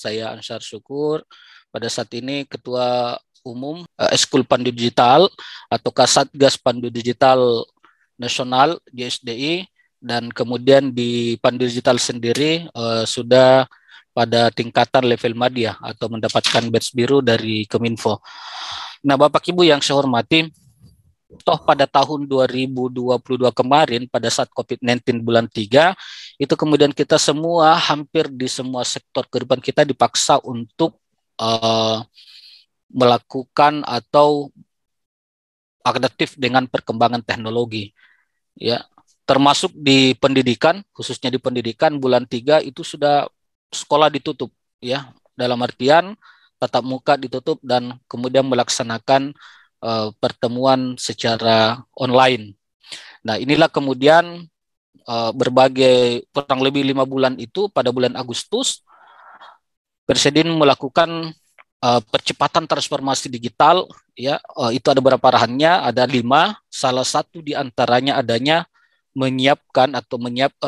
saya Ansar Syukur. Pada saat ini Ketua Umum Eskul Pandu Digital atau Satgas Pandu Digital Nasional JSDI, dan kemudian di Pandu Digital sendiri sudah pada tingkatan level madya atau mendapatkan badge biru dari Kominfo. Nah, Bapak Ibu yang saya hormati, toh pada tahun 2022 kemarin pada saat COVID-19 bulan 3 itu kemudian kita semua hampir di semua sektor kehidupan kita dipaksa untuk melakukan atau adaptif dengan perkembangan teknologi, ya, termasuk di pendidikan, khususnya di pendidikan bulan 3 itu sudah sekolah ditutup, ya, dalam artian tatap muka ditutup dan kemudian melaksanakan pertemuan secara online. Nah, inilah kemudian berbagai kurang lebih 5 bulan itu pada bulan Agustus Presiden melakukan percepatan transformasi digital, ya, itu ada beberapa arahannya, ada 5. Salah satu di antaranya adanya menyiapkan atau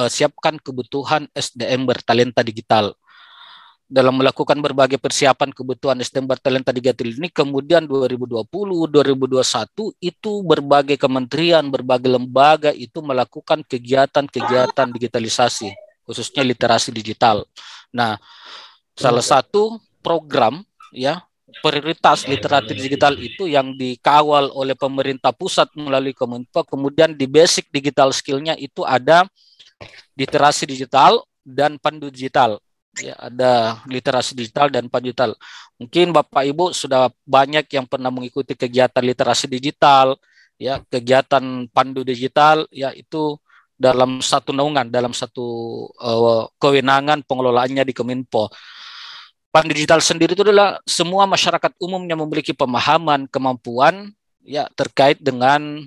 siapkan kebutuhan SDM bertalenta digital. Dalam melakukan berbagai persiapan kebutuhan SDM bertalenta digital ini, kemudian 2020, 2021 itu berbagai kementerian, berbagai lembaga itu melakukan kegiatan-kegiatan digitalisasi, khususnya literasi digital. Nah, salah satu program, ya, prioritas literasi digital itu yang dikawal oleh pemerintah pusat melalui Kominfo, kemudian di basic digital skill-nya itu ada literasi digital dan pandu digital. Ya, ada literasi digital dan pandu digital. Mungkin Bapak Ibu sudah banyak yang pernah mengikuti kegiatan literasi digital, ya, kegiatan pandu digital, ya, itu dalam satu naungan, dalam satu kewenangan pengelolaannya di Kominfo. Pandu digital sendiri itu adalah semua masyarakat umumnya memiliki pemahaman, kemampuan, ya, terkait dengan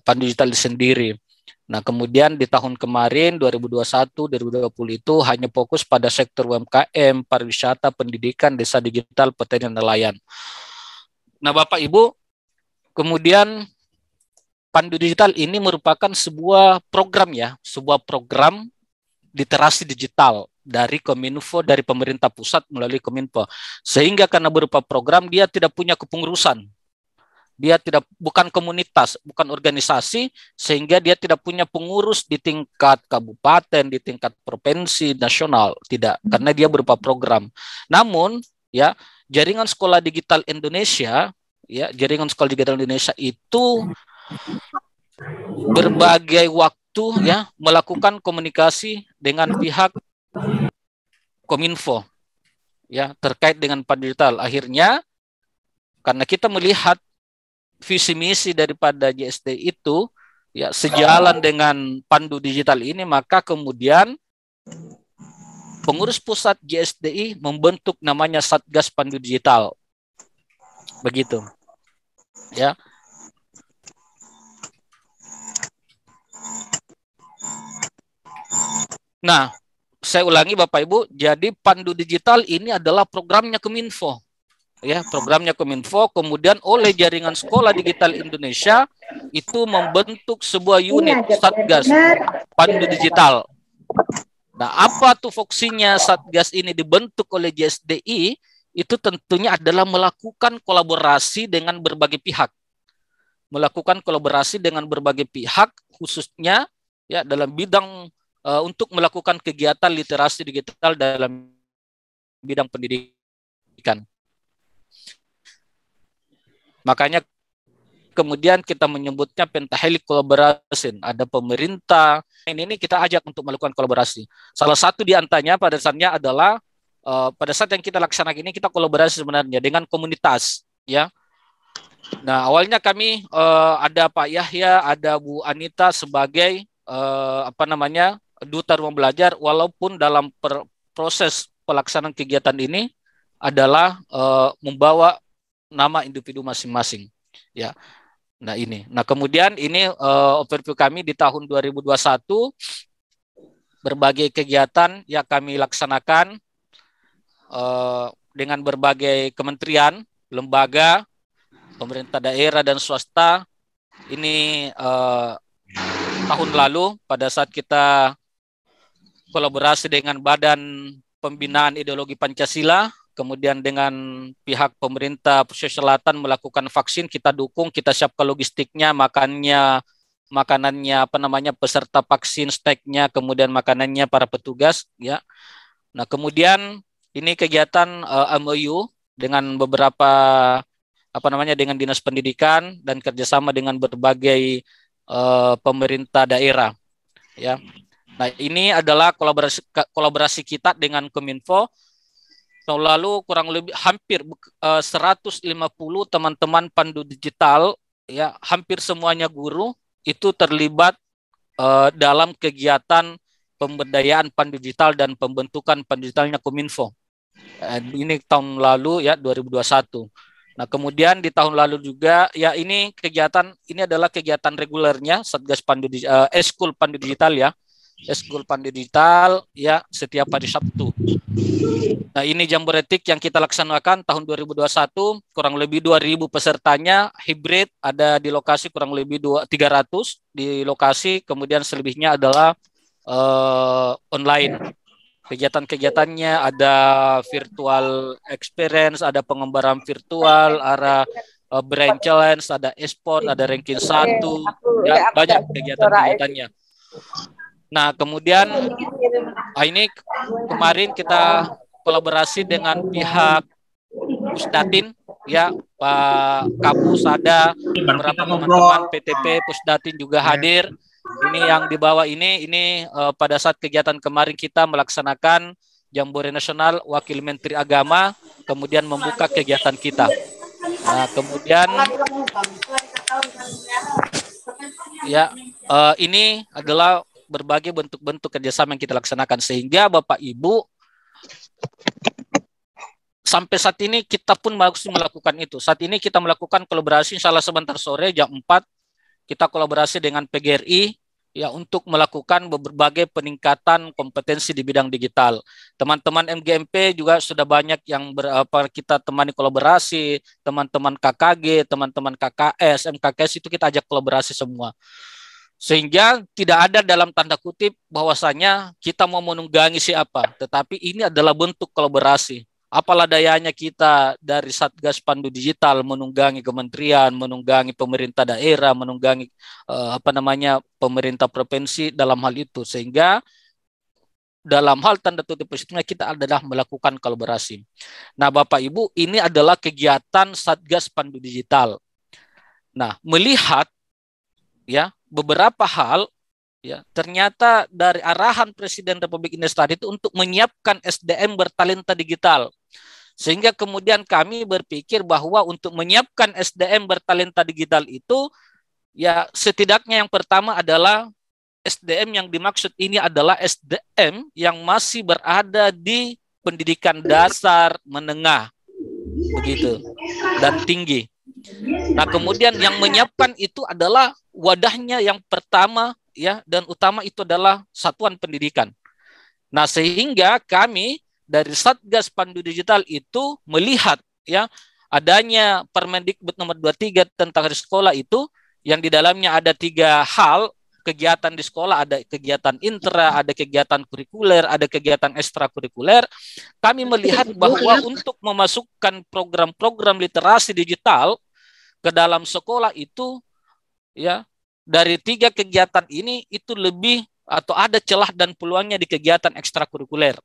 pandu digital sendiri. Nah, kemudian di tahun kemarin 2021, 2020 itu hanya fokus pada sektor UMKM, pariwisata, pendidikan, desa digital, pertanian, nelayan. Nah, Bapak Ibu, kemudian pandu digital ini merupakan sebuah program, ya, sebuah program literasi digital dari Kominfo, dari pemerintah pusat melalui Kominfo. Sehingga karena berupa program, dia tidak punya kepengurusan. Dia bukan komunitas, bukan organisasi, sehingga dia tidak punya pengurus di tingkat kabupaten, di tingkat provinsi, nasional, tidak, karena dia berupa program. Namun, ya, jaringan sekolah digital Indonesia, ya, jaringan sekolah digital Indonesia itu berbagai waktu, ya, melakukan komunikasi dengan pihak Kominfo, ya, terkait dengan pandu digital. Akhirnya karena kita melihat visi misi daripada JSD itu, ya, sejalan dengan pandu digital ini, maka kemudian pengurus pusat JSDI membentuk namanya Satgas Pandu Digital. Begitu. Ya. Nah, saya ulangi Bapak Ibu, jadi pandu digital ini adalah programnya Kominfo. Ya, programnya Kominfo, kemudian oleh jaringan sekolah digital Indonesia itu membentuk sebuah unit Satgas Pandu Digital. Nah, apa tuh fungsinya Satgas ini dibentuk oleh JSDI? Itu tentunya adalah melakukan kolaborasi dengan berbagai pihak. Melakukan kolaborasi dengan berbagai pihak, khususnya, ya, dalam bidang untuk melakukan kegiatan literasi digital dalam bidang pendidikan. Makanya kemudian kita menyebutnya pentahelix collaboration. Ada pemerintah, ini kita ajak untuk melakukan kolaborasi. Salah satu di antaranya pada saatnya adalah pada saat yang kita laksanakan ini kita kolaborasi sebenarnya dengan komunitas, ya. Nah, awalnya kami ada Pak Yahya, ada Bu Anita sebagai duta rumah belajar, walaupun dalam proses pelaksanaan kegiatan ini adalah membawa nama individu masing-masing, ya. Nah, ini. Nah, kemudian ini overview kami di tahun 2021, berbagai kegiatan yang kami laksanakan dengan berbagai kementerian, lembaga, pemerintah daerah dan swasta. Ini tahun lalu pada saat kita kolaborasi dengan Badan pembinaan ideologi Pancasila, kemudian dengan pihak pemerintah Sulawesi Selatan melakukan vaksin, kita dukung, kita siapkan logistiknya, makanannya apa namanya peserta vaksin, steknya, kemudian makanannya para petugas, ya. Nah, kemudian ini kegiatan MOU dengan beberapa apa namanya dengan dinas pendidikan dan kerjasama dengan berbagai pemerintah daerah, ya. Nah, ini adalah kolaborasi kita dengan Kominfo. Tahun lalu kurang lebih hampir 150 teman-teman pandu digital, ya, hampir semuanya guru itu terlibat dalam kegiatan pemberdayaan pandu digital dan pembentukan pandu digitalnya Kominfo. Ini tahun lalu, ya, 2021. Nah, kemudian di tahun lalu juga, ya, ini adalah kegiatan regulernya Satgas Pandu Eskul Pandu Digital, ya. Eskul Pandu Digital, ya, setiap hari Sabtu. Nah, ini Jamboretik yang kita laksanakan tahun 2021, kurang lebih 2.000 pesertanya, hibrid, ada di lokasi kurang lebih 300 di lokasi, kemudian selebihnya adalah online. Kegiatan-kegiatannya ada virtual experience, ada pengembaraan virtual, ada brain challenge, ada e-sport, ada ranking 1, ya, banyak kegiatan-kegiatannya. Nah, kemudian ini kemarin kita kolaborasi dengan pihak Pusdatin, ya, Pak Kapus ada, beberapa teman-teman PTP Pusdatin juga hadir. Ini yang di bawah ini pada saat kegiatan kemarin kita melaksanakan Jambore Nasional Wakil Menteri Agama, kemudian membuka kegiatan kita. Nah, kemudian ya ini adalah berbagai bentuk-bentuk kerjasama yang kita laksanakan, sehingga Bapak Ibu sampai saat ini kita pun masih melakukan itu. Saat ini kita melakukan kolaborasi, insya Allah sebentar sore jam 4 kita kolaborasi dengan PGRI, ya, untuk melakukan berbagai peningkatan kompetensi di bidang digital. Teman-teman MGMP juga sudah banyak yang kita temani kolaborasi, teman-teman KKG, teman-teman KKS, MKKS itu kita ajak kolaborasi semua. Sehingga tidak ada dalam tanda kutip bahwasanya kita mau menunggangi siapa, tetapi ini adalah bentuk kolaborasi. Apalah dayanya kita dari Satgas Pandu Digital menunggangi kementerian, menunggangi pemerintah daerah, menunggangi pemerintah provinsi dalam hal itu, sehingga dalam hal tanda kutip positifnya kita adalah melakukan kolaborasi. Nah, Bapak Ibu, ini adalah kegiatan Satgas Pandu Digital. Nah, melihat, ya, beberapa hal, ya, ternyata dari arahan Presiden Republik Indonesia itu untuk menyiapkan SDM bertalenta digital. Sehingga kemudian kami berpikir bahwa untuk menyiapkan SDM bertalenta digital itu, ya, setidaknya yang pertama adalah SDM yang dimaksud ini adalah SDM yang masih berada di pendidikan dasar, menengah, begitu, dan tinggi. Nah, kemudian yang menyiapkan itu adalah wadahnya yang pertama, ya, dan utama itu adalah satuan pendidikan. Nah, sehingga kami dari Satgas Pandu Digital itu melihat, ya, adanya Permendikbud nomor 23 tentang hari sekolah itu, yang di dalamnya ada 3 hal kegiatan di sekolah, ada kegiatan intra, ada kegiatan kurikuler, ada kegiatan ekstrakurikuler. Kami melihat bahwa untuk memasukkan program-program literasi digital ke dalam sekolah itu, ya, dari 3 kegiatan ini itu lebih atau ada celah dan peluangnya di kegiatan ekstrakurikuler.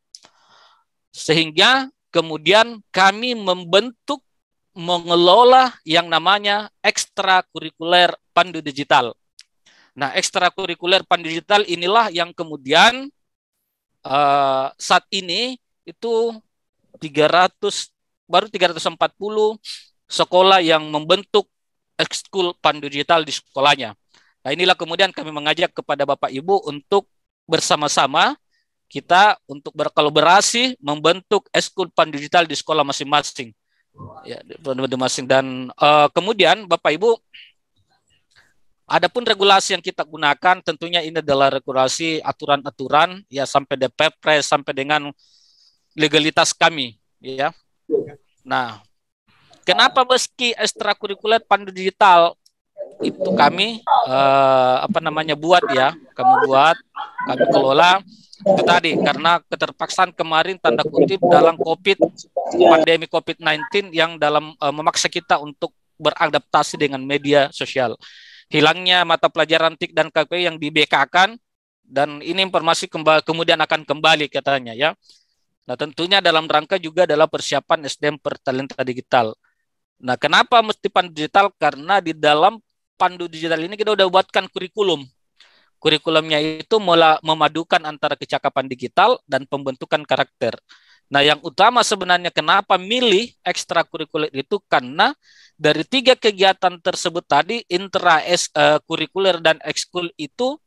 Sehingga kemudian kami membentuk, mengelola yang namanya ekstrakurikuler Pandu Digital. Nah, ekstrakurikuler Pandu Digital inilah yang kemudian saat ini itu 340 sekolah yang membentuk ekskul Pandu Digital di sekolahnya. Nah, inilah kemudian kami mengajak kepada Bapak Ibu untuk bersama-sama kita untuk berkolaborasi membentuk ekskul Pandu Digital di sekolah masing-masing. Ya, dan kemudian Bapak Ibu, adapun regulasi yang kita gunakan tentunya ini adalah regulasi aturan-aturan, ya, sampai Perpres sampai dengan legalitas kami, ya. Nah, kenapa meski ekstrakurikuler Pandu Digital itu kami buat ya, kami kelola. Itu tadi karena keterpaksaan kemarin tanda kutip dalam pandemi COVID-19 yang dalam memaksa kita untuk beradaptasi dengan media sosial. Hilangnya mata pelajaran TIK dan KPI yang di BK-kan, dan ini informasi kemudian akan kembali katanya ya. Nah, tentunya dalam rangka juga adalah persiapan SDM bertalenta digital. Nah, kenapa mesti pandu digital? Karena di dalam pandu digital ini kita udah buatkan kurikulum. Kurikulumnya itu memadukan antara kecakapan digital dan pembentukan karakter. Nah, yang utama sebenarnya kenapa milih ekstrakurikuler itu karena dari 3 kegiatan tersebut tadi, kurikuler dan ekskul itu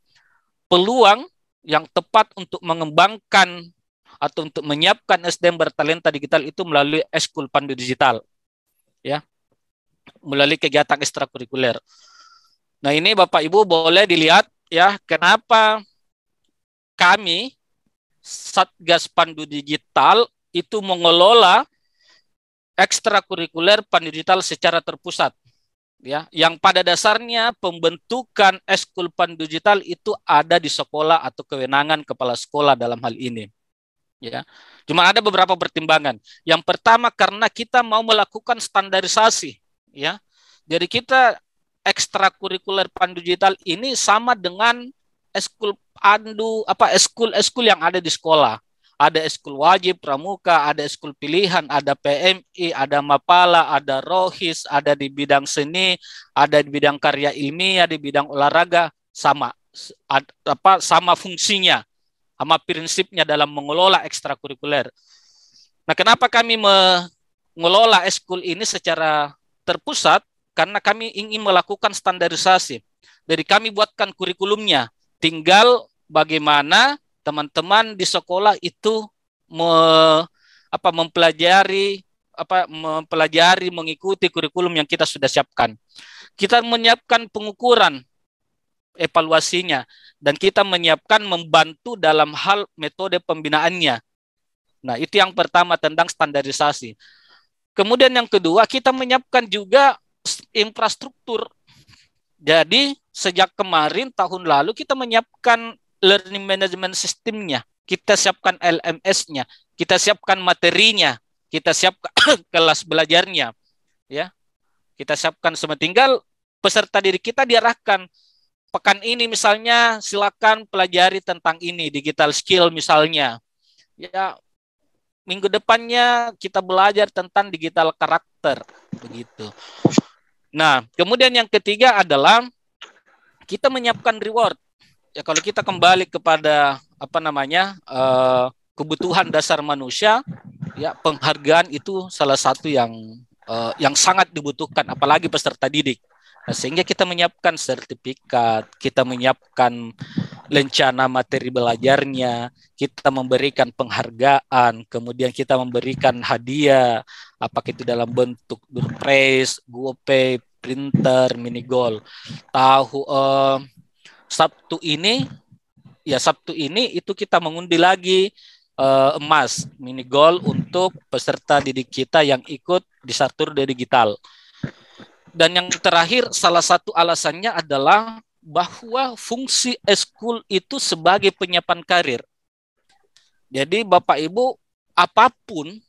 peluang yang tepat untuk mengembangkan atau untuk menyiapkan SDM bertalenta digital itu melalui ekskul pandu digital. Ya, melalui kegiatan ekstrakurikuler. Nah, ini Bapak Ibu boleh dilihat ya, kenapa kami Satgas Pandu Digital itu mengelola ekstrakurikuler Pandu Digital secara terpusat. Ya, yang pada dasarnya pembentukan ekskul Pandu Digital itu ada di sekolah atau kewenangan kepala sekolah dalam hal ini. Ya, cuma ada beberapa pertimbangan. Yang pertama karena kita mau melakukan standarisasi. Ya, jadi kita ekstrakurikuler Pandu Digital ini sama dengan ekskul yang ada di sekolah. Ada ekskul wajib, pramuka, ada ekskul pilihan, ada PMI, ada Mapala, ada Rohis, ada di bidang seni, ada di bidang karya ilmiah, di bidang olahraga, sama fungsinya, sama prinsipnya dalam mengelola ekstrakurikuler. Nah, kenapa kami mengelola ekskul ini secara terpusat? Karena kami ingin melakukan standarisasi. Jadi kami buatkan kurikulumnya. Tinggal bagaimana teman-teman di sekolah itu mempelajari, mengikuti kurikulum yang kita sudah siapkan. Kita menyiapkan pengukuran evaluasinya, dan kita menyiapkan membantu dalam hal metode pembinaannya. Nah, itu yang pertama tentang standarisasi. Kemudian yang kedua, kita menyiapkan juga infrastruktur. Jadi sejak kemarin tahun lalu kita menyiapkan learning management systemnya, kita siapkan LMS-nya, kita siapkan materinya, kita siapkan kelas belajarnya, ya. Kita siapkan semua, tinggal peserta didik kita diarahkan. Pekan ini misalnya silakan pelajari tentang ini, digital skill misalnya. Ya, minggu depannya kita belajar tentang digital karakter, begitu. Nah, kemudian yang ketiga adalah kita menyiapkan reward. Ya, kalau kita kembali kepada kebutuhan dasar manusia, ya penghargaan itu salah satu yang sangat dibutuhkan, apalagi peserta didik. Nah, sehingga kita menyiapkan sertifikat, kita menyiapkan rencana materi belajarnya, kita memberikan penghargaan, kemudian kita memberikan hadiah, apakah itu dalam bentuk Durpres, GoPay, printer, mini gold. Sabtu ini itu kita mengundi lagi emas mini gold untuk peserta didik kita yang ikut di Saturday Digital. Dan yang terakhir, salah satu alasannya adalah bahwa fungsi ekskul itu sebagai penyiapan karir. Jadi Bapak Ibu, apapun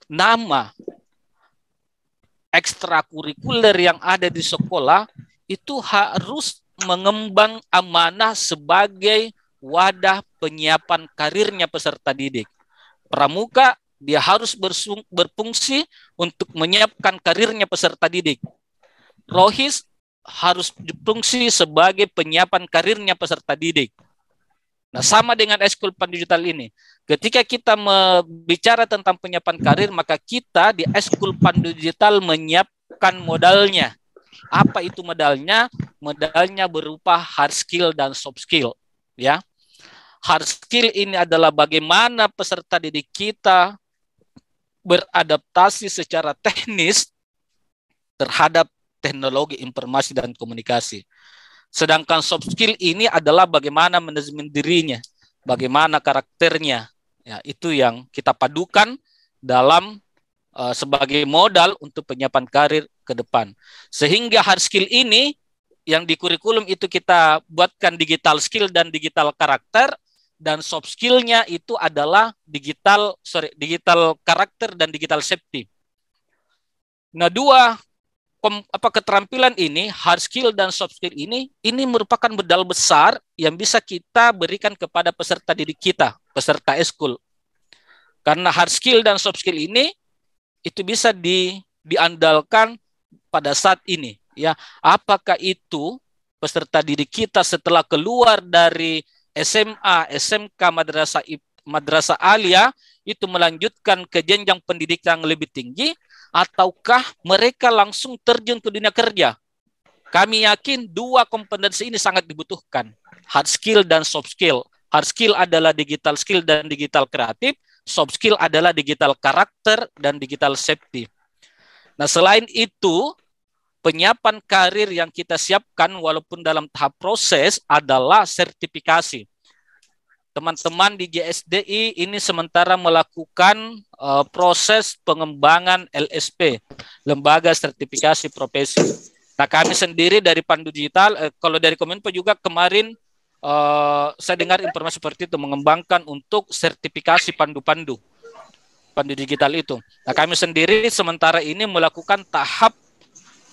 nama ekstrakurikuler yang ada di sekolah itu harus mengemban amanah sebagai wadah penyiapan karirnya peserta didik. Pramuka dia harus berfungsi untuk menyiapkan karirnya peserta didik. Rohis harus berfungsi sebagai penyiapan karirnya peserta didik. Nah, sama dengan ekskul Pandu Digital ini. Ketika kita bicara tentang penyiapan karir, maka kita di ekskul Pandu Digital menyiapkan modalnya. Apa itu modalnya? Modalnya berupa hard skill dan soft skill. Ya, hard skill ini adalah bagaimana peserta didik kita beradaptasi secara teknis terhadap teknologi informasi dan komunikasi. Sedangkan soft skill ini adalah bagaimana manajemen dirinya, bagaimana karakternya. Ya, itu yang kita padukan dalam sebagai modal untuk penyiapan karir ke depan. Sehingga hard skill ini yang di kurikulum itu kita buatkan digital skill dan digital karakter, dan soft skill-nya itu adalah digital karakter dan digital safety. Nah, dua keterampilan ini, hard skill dan soft skill ini merupakan modal besar yang bisa kita berikan kepada peserta didik kita, peserta eskul. Karena hard skill dan soft skill ini itu bisa diandalkan pada saat ini, ya. Apakah itu peserta didik kita setelah keluar dari SMA, SMK, madrasah aliyah itu melanjutkan ke jenjang pendidikan yang lebih tinggi, ataukah mereka langsung terjun ke dunia kerja? Kami yakin dua kompetensi ini sangat dibutuhkan, hard skill dan soft skill. Hard skill adalah digital skill dan digital kreatif, soft skill adalah digital karakter dan digital safety. Nah, selain itu, penyiapan karir yang kita siapkan walaupun dalam tahap proses adalah sertifikasi. Teman-teman di JSDI ini sementara melakukan proses pengembangan LSP, Lembaga Sertifikasi Profesi. Nah, kami sendiri dari Pandu Digital, kalau dari Kominfo juga kemarin saya dengar informasi seperti itu, mengembangkan untuk sertifikasi pandu digital itu. Nah, kami sendiri sementara ini melakukan tahap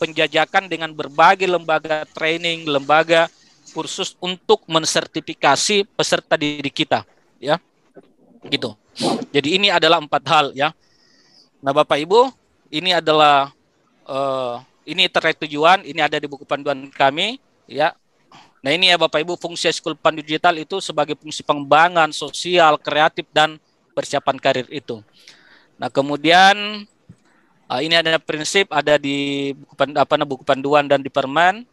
penjajakan dengan berbagai lembaga training, lembaga kursus untuk mensertifikasi peserta didik kita, ya, gitu. Jadi ini adalah 4 hal, ya. Nah, Bapak Ibu, ini adalah ini terkait tujuan, ini ada di buku panduan kami, ya. Nah, ini ya Bapak Ibu, fungsi Eskul Pandu Digital itu sebagai fungsi pengembangan sosial, kreatif, dan persiapan karir itu. Nah, kemudian ini ada prinsip, ada di buku panduan dan di permen.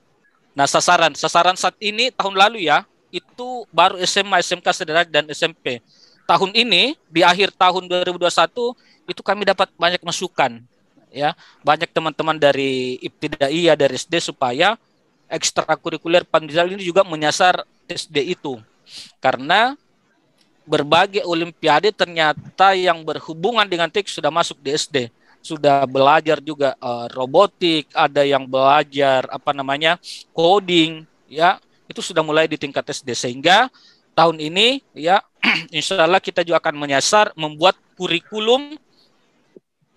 Nah, sasaran saat ini tahun lalu ya, itu baru SMA, SMK sederajat dan SMP. Tahun ini di akhir tahun 2021 itu kami dapat banyak masukan, ya. Banyak teman-teman dari Ibtidaiyah, dari SD, supaya ekstrakurikuler Pandu Digital ini juga menyasar SD itu. Karena berbagai olimpiade ternyata yang berhubungan dengan TIK sudah masuk di SD. Sudah belajar juga robotik, ada yang belajar coding, ya, itu sudah mulai di tingkat SD. Sehingga tahun ini, ya, insya Allah kita juga akan menyasar membuat kurikulum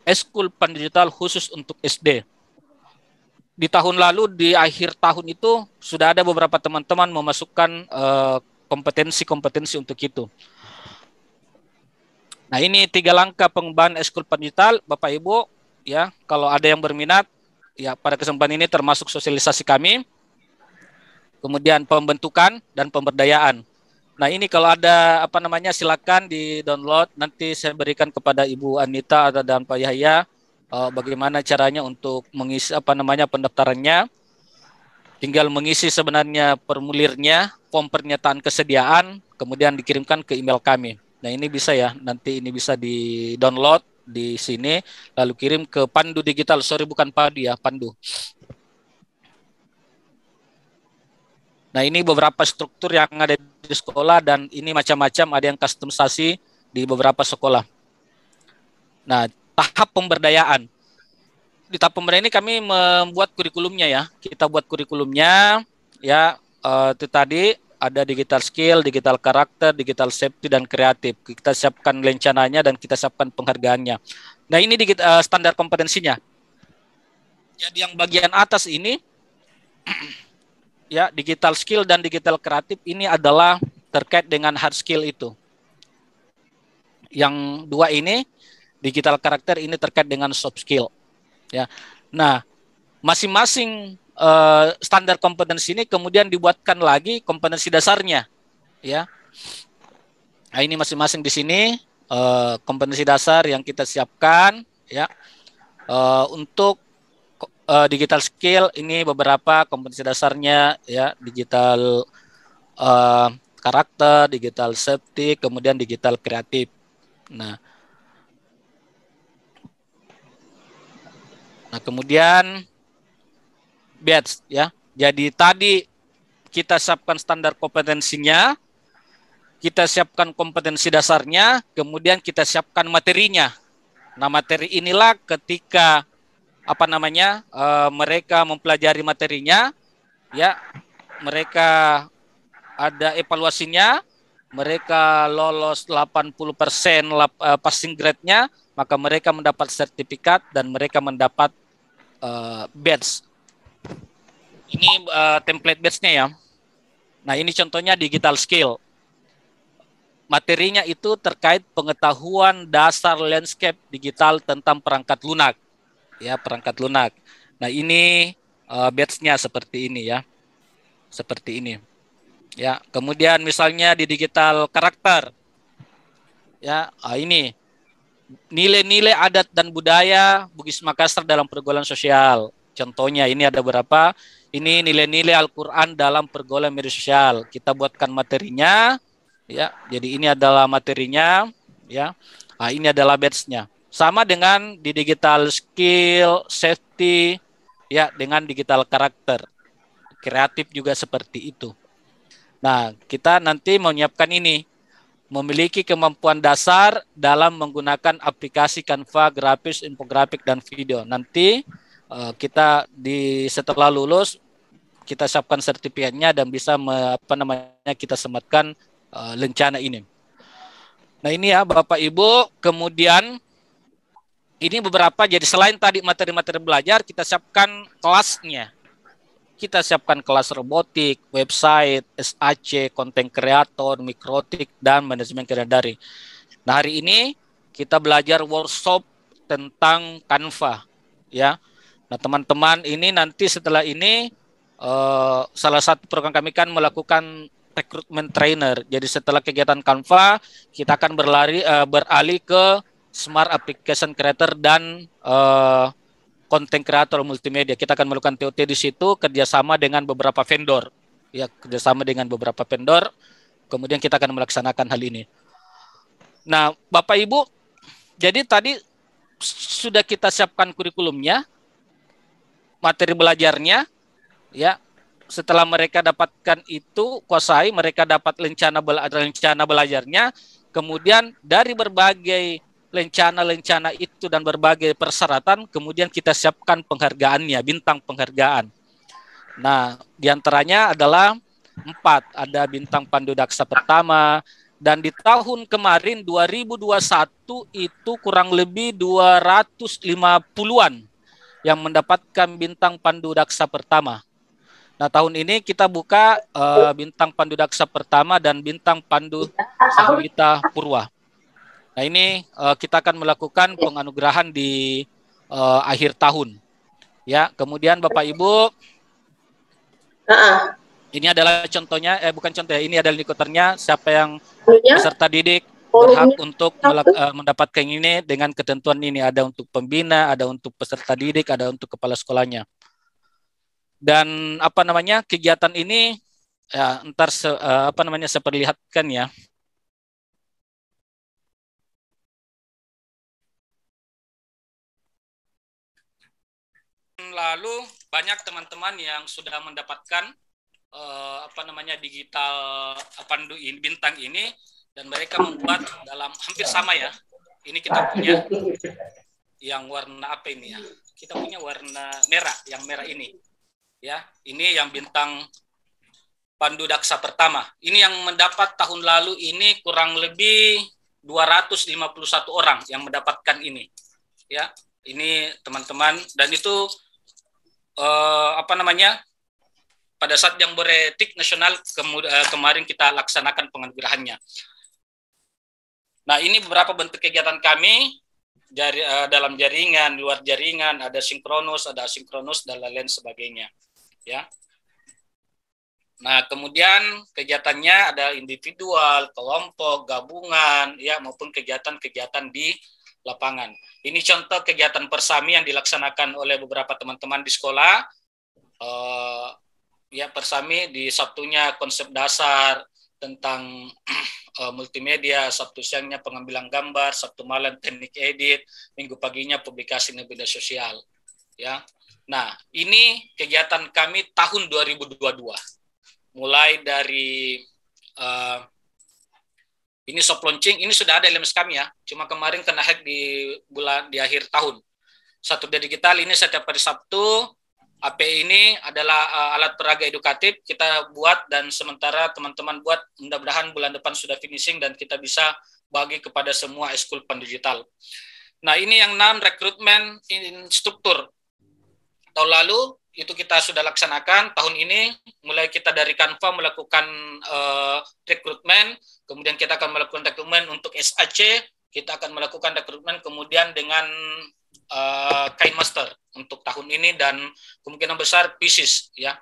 Eskul Pandu Digital khusus untuk SD. Di tahun lalu di akhir tahun itu sudah ada beberapa teman-teman memasukkan kompetensi-kompetensi untuk itu. Nah, ini 3 langkah pengembangan Eskul Pandu Digital, Bapak Ibu, ya, kalau ada yang berminat, ya, pada kesempatan ini termasuk sosialisasi kami, kemudian pembentukan dan pemberdayaan. Nah, ini kalau ada silakan di-download, nanti saya berikan kepada Ibu Anita dan Pak Yahya bagaimana caranya untuk mengisi pendaftarannya. Tinggal mengisi sebenarnya formulirnya, form pernyataan kesediaan, kemudian dikirimkan ke email kami. Nah, ini bisa ya, nanti ini bisa di-download di sini, lalu kirim ke Pandu Digital. Sorry, bukan Pandu ya, Pandu. Nah, ini beberapa struktur yang ada di sekolah, dan ini macam-macam, ada yang customisasi di beberapa sekolah. Nah, tahap pemberdayaan. Di tahap pemberdayaan ini kami membuat kurikulumnya ya. Kita buat kurikulumnya, ya, itu tadi ada digital skill, digital karakter, digital safety, dan kreatif. Kita siapkan rencananya dan kita siapkan penghargaannya. Nah, ini standar kompetensinya. Jadi yang bagian atas ini, ya, digital skill dan digital kreatif ini adalah terkait dengan hard skill itu. Yang 2 ini, digital karakter, ini terkait dengan soft skill. Ya. Nah, masing-masing standar kompetensi ini kemudian dibuatkan lagi kompetensi dasarnya, ya. Nah, ini masing-masing di sini kompetensi dasar yang kita siapkan, ya. Untuk digital skill ini beberapa kompetensi dasarnya, ya, digital karakter, digital safety, kemudian digital kreatif. Nah, kemudian batch, ya. Jadi tadi kita siapkan standar kompetensinya, kita siapkan kompetensi dasarnya, kemudian kita siapkan materinya. Nah, materi inilah ketika mereka mempelajari materinya, Ya, mereka ada evaluasinya, mereka lolos 80% passing grade-nya, maka mereka mendapat sertifikat dan mereka mendapat badge. Ini template badge-nya ya. Nah, ini contohnya digital skill. Materinya itu terkait pengetahuan dasar landscape digital tentang perangkat lunak. Ya, perangkat lunak. Nah, ini badge-nya seperti ini ya. Seperti ini. Ya, kemudian misalnya di digital karakter. Ya, ini nilai-nilai adat dan budaya Bugis Makassar dalam pergaulan sosial. Contohnya ini ada berapa? Ini nilai-nilai Al-Qur'an dalam pergaulan media sosial. Kita buatkan materinya, ya. Jadi ini adalah materinya, ya. Nah, ini adalah badge-nya. Sama dengan di digital skill, safety, ya, dengan digital karakter. Kreatif juga seperti itu. Nah, kita nanti menyiapkan ini, memiliki kemampuan dasar dalam menggunakan aplikasi Canva, grafis, infografik, dan video. Nanti kita setelah lulus kita siapkan sertifikatnya dan bisa kita sematkan lencana ini. Nah ini ya Bapak Ibu, kemudian ini beberapa, jadi selain tadi materi-materi belajar, kita siapkan kelasnya. Kita siapkan kelas robotik, website, SAC, konten kreator, mikrotik, dan manajemen kerja daring. Nah hari ini kita belajar workshop tentang Canva, ya. Nah teman-teman ini nanti setelah ini salah satu program kami kan melakukan rekrutmen trainer. Jadi setelah kegiatan Canva kita akan beralih ke Smart Application Creator dan konten kreator multimedia. Kita akan melakukan TOT di situ kerjasama dengan beberapa vendor. Ya, kerjasama dengan beberapa vendor. Kemudian kita akan melaksanakan hal ini. Nah, Bapak Ibu, jadi tadi sudah kita siapkan kurikulumnya, materi belajarnya, ya. Setelah mereka dapatkan itu, kuasai, mereka dapat rencana belajarnya, kemudian dari berbagai lencana itu dan berbagai persyaratan, kemudian kita siapkan penghargaannya, bintang penghargaan. Nah, diantaranya adalah 4, ada bintang Pandu Daksa pertama, dan di tahun kemarin 2021 itu kurang lebih 250-an yang mendapatkan bintang Pandu Daksa pertama. Nah, tahun ini kita buka bintang Pandu Daksa pertama dan bintang Pandu Sahwita Purwa. Nah, ini kita akan melakukan penganugerahan di akhir tahun. Ya, kemudian Bapak Ibu, ini adalah contohnya, bukan contoh, ini adalah indikatornya siapa yang peserta didik berhak untuk mendapatkan ini dengan ketentuan ini. Ada untuk pembina, ada untuk peserta didik, ada untuk kepala sekolahnya. Dan kegiatan ini ya ntar saya perlihatkan ya. Lalu banyak teman-teman yang sudah mendapatkan digital Pandu ini, bintang ini, dan mereka membuat dalam hampir sama ya. Ini kita punya yang warna apa ini ya? Kita punya warna merah, yang merah ini. Ya, ini yang bintang Pandu Daksa pertama. Ini yang mendapat tahun lalu ini kurang lebih 251 orang yang mendapatkan ini. Ya, ini teman-teman, dan itu pada saat Jambore Etik Nasional kemarin kita laksanakan penganugerahannya. Nah, ini beberapa bentuk kegiatan kami dalam jaringan, luar jaringan, ada sinkronus, ada asinkronus, dan lain-lain sebagainya. Ya. Nah, kemudian kegiatannya ada individual, kelompok, gabungan, ya, maupun kegiatan-kegiatan di lapangan. Ini contoh kegiatan persami yang dilaksanakan oleh beberapa teman-teman di sekolah. Ya, persami di Sabtunya konsep dasar tentang multimedia, Sabtu siangnya pengambilan gambar, Sabtu malam teknik edit, Minggu paginya publikasi di media sosial. Ya. Nah, ini kegiatan kami tahun 2022. Mulai dari ini soft launching, ini sudah ada LMS kami ya, cuma kemarin kena hack di akhir tahun. Satu digital ini setiap hari Sabtu API ini adalah alat peraga edukatif kita buat dan sementara teman-teman buat, mudah-mudahan bulan depan sudah finishing dan kita bisa bagi kepada semua eskul pendigital. Nah, ini yang 6 rekrutmen instruktur. Tahun lalu itu kita sudah laksanakan, tahun ini mulai kita dari Canva melakukan rekrutmen, kemudian kita akan melakukan rekrutmen untuk SAC, kita akan melakukan rekrutmen kemudian dengan Kain Master untuk tahun ini dan kemungkinan besar Pisces ya.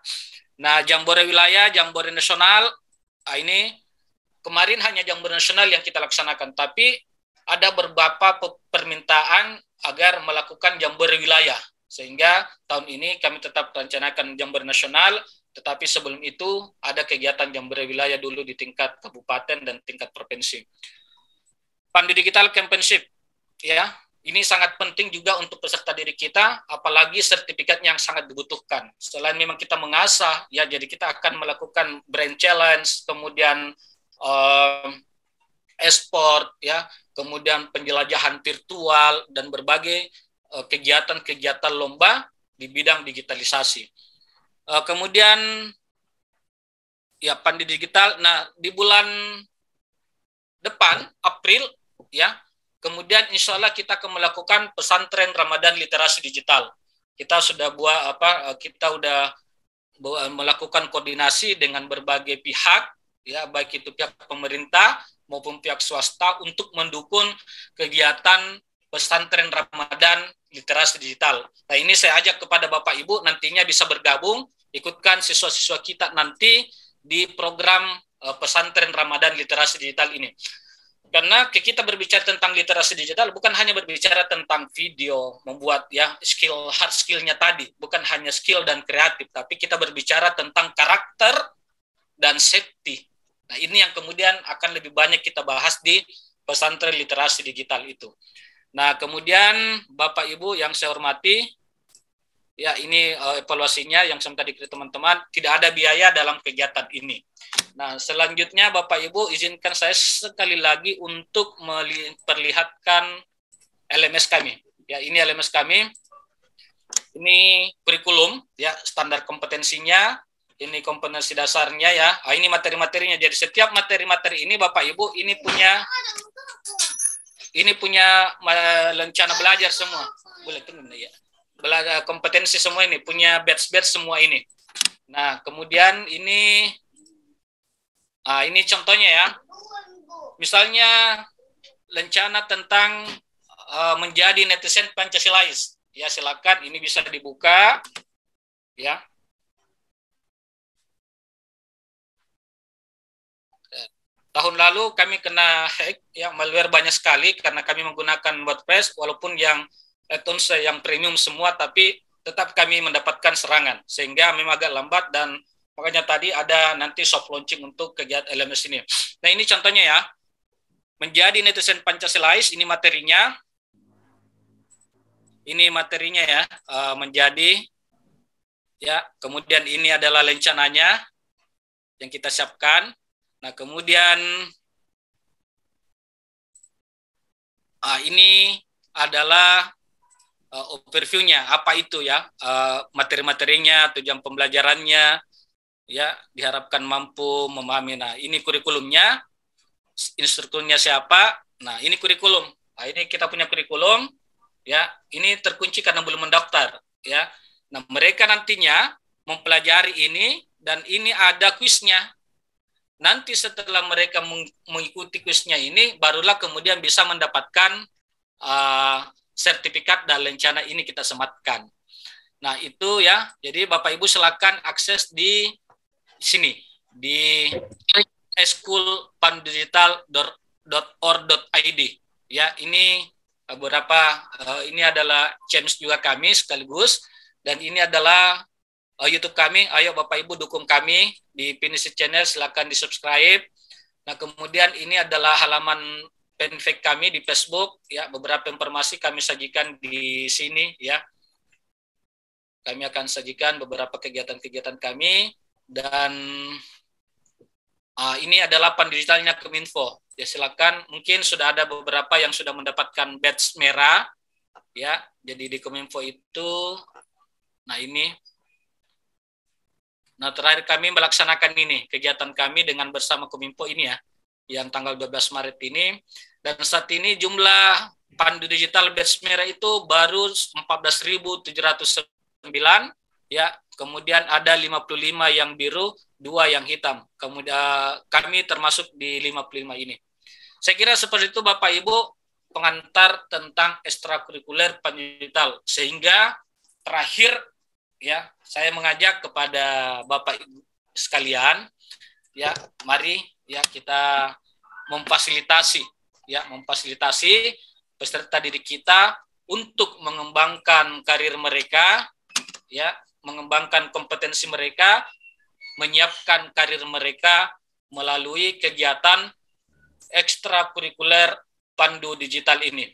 Nah, Jambore wilayah, Jambore nasional, ini kemarin hanya Jambore nasional yang kita laksanakan, tapi ada beberapa permintaan agar melakukan Jambore wilayah, sehingga tahun ini kami tetap rencanakan Jambore nasional, tetapi sebelum itu ada kegiatan Jambore wilayah dulu di tingkat kabupaten dan tingkat provinsi. Pandi Digital Championship ya. Ini sangat penting juga untuk peserta didik kita, apalagi sertifikat yang sangat dibutuhkan. Selain memang kita mengasah, ya jadi kita akan melakukan brand challenge, kemudian e-sport, ya, kemudian penjelajahan virtual dan berbagai kegiatan-kegiatan lomba di bidang digitalisasi. Kemudian ya Pandi Digital. Nah di bulan depan April ya. Kemudian insya Allah kita akan melakukan pesantren Ramadan literasi digital. Kita sudah kita sudah melakukan koordinasi dengan berbagai pihak, ya baik itu pihak pemerintah maupun pihak swasta untuk mendukung kegiatan pesantren Ramadan literasi digital. Nah ini saya ajak kepada Bapak Ibu nantinya bisa bergabung, ikutkan siswa-siswa kita nanti di program pesantren Ramadan literasi digital ini. Karena kita berbicara tentang literasi digital bukan hanya berbicara tentang video, membuat ya skill, hard skill-nya tadi, bukan hanya skill dan kreatif, tapi kita berbicara tentang karakter dan safety. Nah, ini yang kemudian akan lebih banyak kita bahas di pesantren literasi digital itu. Nah, kemudian Bapak Ibu yang saya hormati, ya ini evaluasinya yang saya tadi teman-teman, tidak ada biaya dalam kegiatan ini. Nah, selanjutnya Bapak Ibu izinkan saya sekali lagi untuk memperlihatkan LMS kami. Ya, ini LMS kami. Ini kurikulum ya, standar kompetensinya, ini kompetensi dasarnya ya. Ini materi-materinya. Jadi setiap materi-materi ini Bapak Ibu ini punya rencana belajar semua. Boleh tunggu ya. Belajar kompetensi semua ini, punya batch-batch semua ini. Nah, kemudian ini contohnya ya, misalnya rencana tentang menjadi netizen Pancasilais, ya silakan ini bisa dibuka, ya. Tahun lalu kami kena hack, ya malware banyak sekali karena kami menggunakan WordPress, walaupun yang add-ons yang premium semua, tapi tetap kami mendapatkan serangan, sehingga memang agak lambat dan makanya tadi ada nanti soft launching untuk kegiatan LMS ini. Nah ini contohnya ya, menjadi netizen Pancasilais, ini materinya. Ini materinya ya, menjadi, ya kemudian ini adalah rencananya yang kita siapkan. Nah kemudian ini adalah overview-nya, apa itu ya, materi-materinya, tujuan pembelajarannya, ya diharapkan mampu memahami. Nah ini kurikulumnya, instrukturnya siapa. Nah ini kurikulum. Nah ini kita punya kurikulum, ya ini terkunci karena belum mendaftar, ya. Nah mereka nantinya mempelajari ini dan ini ada kuisnya. Nanti setelah mereka mengikuti kuisnya ini, barulah kemudian bisa mendapatkan sertifikat dan rencana ini kita sematkan. Nah itu ya, jadi Bapak Ibu silakan akses di sini, di schoolpandigital.org.id. Ya, ini beberapa, ini adalah channel juga kami sekaligus, dan ini adalah YouTube kami. Ayo Bapak Ibu dukung kami di Pinisi Channel, silakan di subscribe. Nah kemudian ini adalah halaman fanpage kami di Facebook, ya beberapa informasi kami sajikan di sini ya. Kami akan sajikan beberapa kegiatan-kegiatan kami dan ini adalah pandigitalnya Kominfo. Ya silakan, mungkin sudah ada beberapa yang sudah mendapatkan badge merah ya. Jadi di Kominfo itu, nah ini Nah, terakhir kami melaksanakan ini, kegiatan kami dengan bersama Kominfo ini ya, yang tanggal 12 Maret ini. Dan saat ini jumlah pandu digital batch merah itu baru 14.709, ya. Kemudian ada 55 yang biru, 2 yang hitam. Kemudian kami termasuk di 55 ini. Saya kira seperti itu Bapak Ibu pengantar tentang ekstrakurikuler pandu digital. Sehingga terakhir ya, saya mengajak kepada Bapak Ibu sekalian, ya, mari ya kita memfasilitasi peserta didik kita untuk mengembangkan karir mereka, ya, mengembangkan kompetensi mereka, menyiapkan karir mereka melalui kegiatan ekstrakurikuler pandu digital ini.